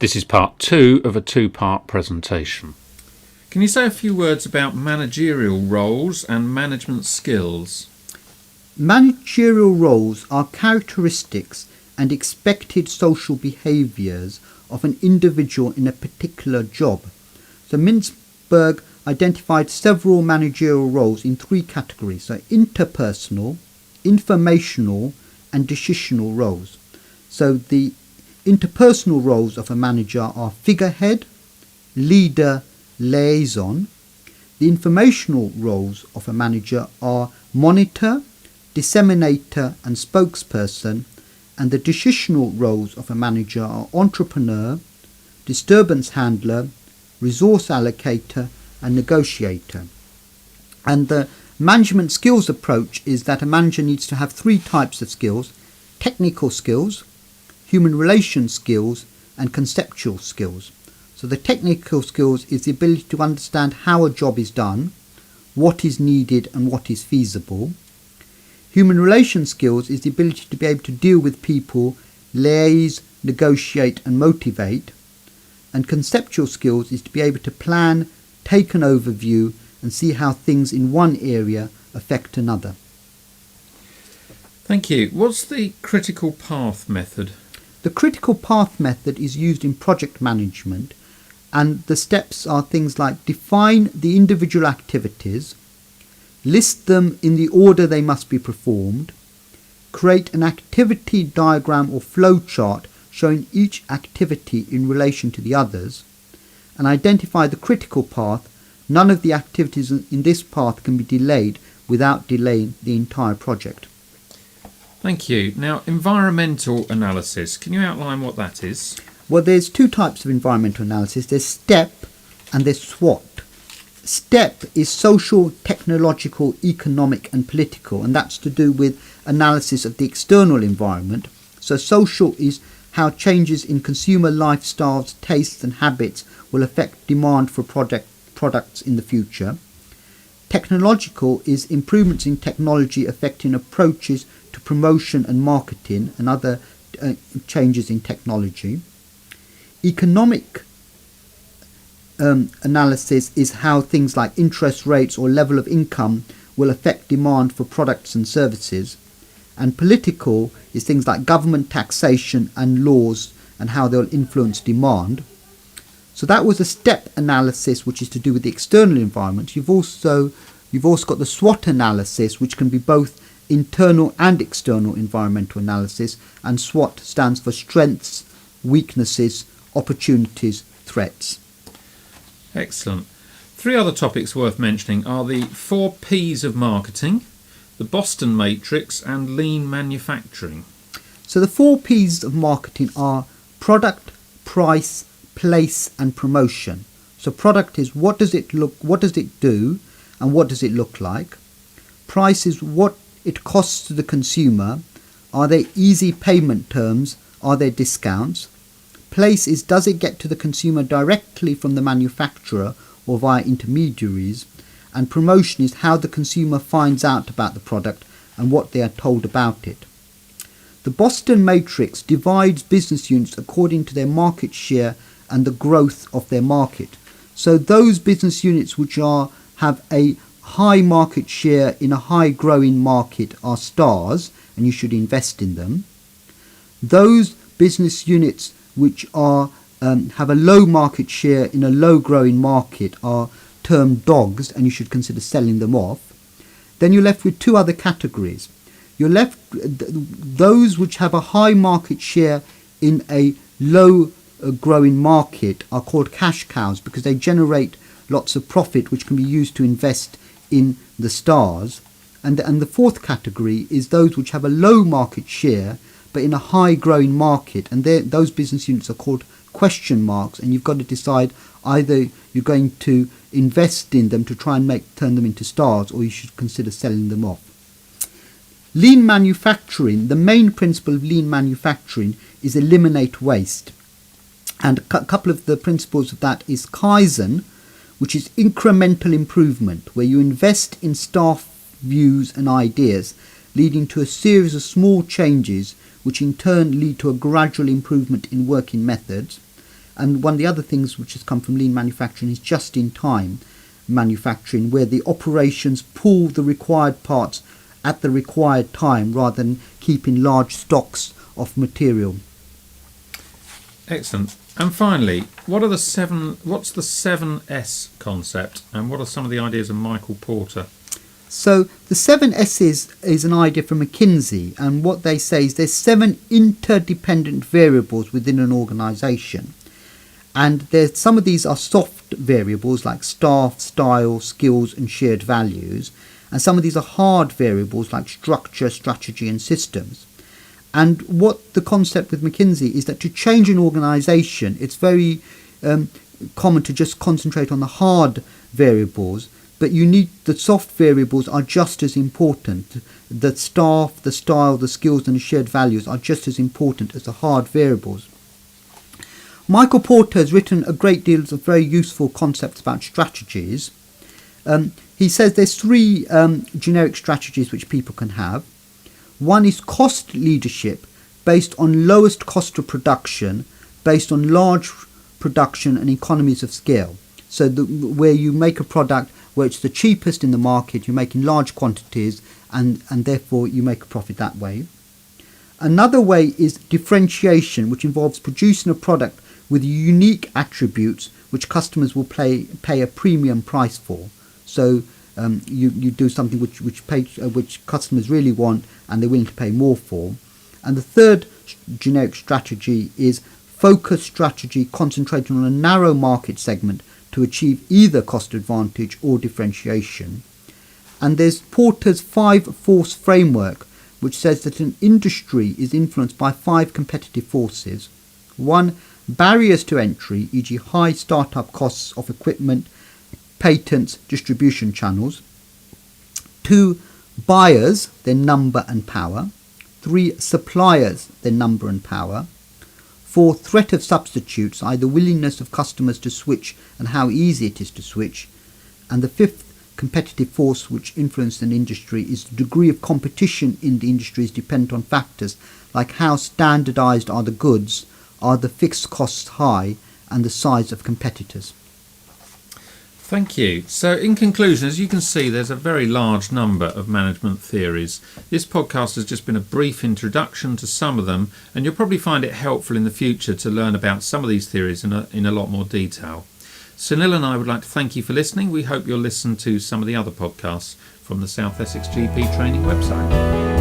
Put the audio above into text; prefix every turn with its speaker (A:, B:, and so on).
A: This is part 2 of a 2-part presentation. Can you say a few words about managerial roles and management skills?
B: Managerial roles are characteristics and expected social behaviours of an individual in a particular job. So Mintzberg identified several managerial roles in 3 categories, so interpersonal, informational and decisional roles. So the interpersonal roles of a manager are figurehead, leader, liaison. The informational roles of a manager are monitor, disseminator and spokesperson, and the decisional roles of a manager are entrepreneur, disturbance handler, resource allocator and negotiator. And the management skills approach is that a manager needs to have 3 types of skills: technical skills, human relations skills and conceptual skills. So the technical skills is the ability to understand how a job is done, what is needed and what is feasible. Human relations skills is the ability to be able to deal with people, liaise, negotiate and motivate. And conceptual skills is to be able to plan, take an overview and see how things in one area affect another.
A: Thank you. What's the critical path method?
B: The critical path method is used in project management, and the steps are things like define the individual activities, list them in the order they must be performed, create an activity diagram or flow chart showing each activity in relation to the others, and identify the critical path. None of the activities in this path can be delayed without delaying the entire project.
A: Thank you. Now, environmental analysis. Can you outline what that is?
B: Well, there's 2 types of environmental analysis. There's STEP and there's SWOT. STEP is social, technological, economic and political, and that's to do with analysis of the external environment. So social is how changes in consumer lifestyles, tastes and habits will affect demand for products in the future. Technological is improvements in technology affecting approaches to promotion and marketing and other changes in technology. Economic analysis is how things like interest rates or level of income will affect demand for products and services. And political is things like government taxation and laws and how they'll influence demand. So that was a STEP analysis, which is to do with the external environment. You've also got the SWOT analysis, which can be both internal and external environmental analysis, and SWOT stands for strengths, weaknesses, opportunities, threats.
A: Excellent. 3 other topics worth mentioning are the 4 P's of marketing, the Boston Matrix and lean manufacturing.
B: So the 4 P's of marketing are product, price, place and promotion. So product is what does it do and what does it look like. Price is what it costs to the consumer. Are there easy payment terms? Are there discounts? Place is does it get to the consumer directly from the manufacturer or via intermediaries? And promotion is how the consumer finds out about the product and what they are told about it. The Boston Matrix divides business units according to their market share and the growth of their market. So those business units which have a high market share in a high growing market are stars, and you should invest in them. Those business units which have a low market share in a low growing market are termed dogs, and you should consider selling them off. Then you're left with 2 other categories. You're left those which have a high market share in a low growing market are called cash cows because they generate lots of profit which can be used to invest in the stars. And the 4th category is those which have a low market share but in a high growing market, and those business units are called question marks, and you've got to decide either you're going to invest in them to try and turn them into stars, or you should consider selling them off. Lean manufacturing, the main principle of lean manufacturing is eliminate waste. And a couple of the principles of that is Kaizen, which is incremental improvement, where you invest in staff views and ideas, leading to a series of small changes which in turn lead to a gradual improvement in working methods. And one of the other things which has come from lean manufacturing is just-in-time manufacturing, where the operations pull the required parts at the required time rather than keeping large stocks of material.
A: Excellent. And finally, what's the 7S concept, and what are some of the ideas of Michael Porter?
B: So the 7 S's is an idea from McKinsey, and what they say is there's 7 interdependent variables within an organisation. And some of these are soft variables like staff, style, skills and shared values. And some of these are hard variables like structure, strategy and systems. And what the concept with McKinsey is that to change an organisation, it's very common to just concentrate on the hard variables, but the soft variables are just as important. The staff, the style, the skills and the shared values are just as important as the hard variables. Michael Porter has written a great deal of very useful concepts about strategies. He says there's 3 generic strategies which people can have. One is cost leadership, based on lowest cost of production, based on large production and economies of scale. So where you make a product where it's the cheapest in the market, you make in large quantities, and therefore you make a profit that way. Another way is differentiation, which involves producing a product with unique attributes which customers will pay a premium price for. So you do something which customers really want and they're willing to pay more for. And the third generic strategy is focus strategy, concentrating on a narrow market segment to achieve either cost advantage or differentiation. And there's Porter's 5 force framework, which says that an industry is influenced by 5 competitive forces. 1. Barriers to entry, e.g. high startup costs of equipment, patents, distribution channels. 2. Buyers, their number and power. 3. Suppliers, their number and power. 4. Threat of substitutes, either willingness of customers to switch and how easy it is to switch. And the 5th competitive force which influences an industry is the degree of competition in the industry is dependent on factors like how standardized are the goods, are the fixed costs high, and the size of competitors.
A: Thank you. So in conclusion, as you can see, there's a very large number of management theories. This podcast has just been a brief introduction to some of them, and you'll probably find it helpful in the future to learn about some of these theories in a lot more detail. Sunil and I would like to thank you for listening. We hope you'll listen to some of the other podcasts from the South Essex GP Training website.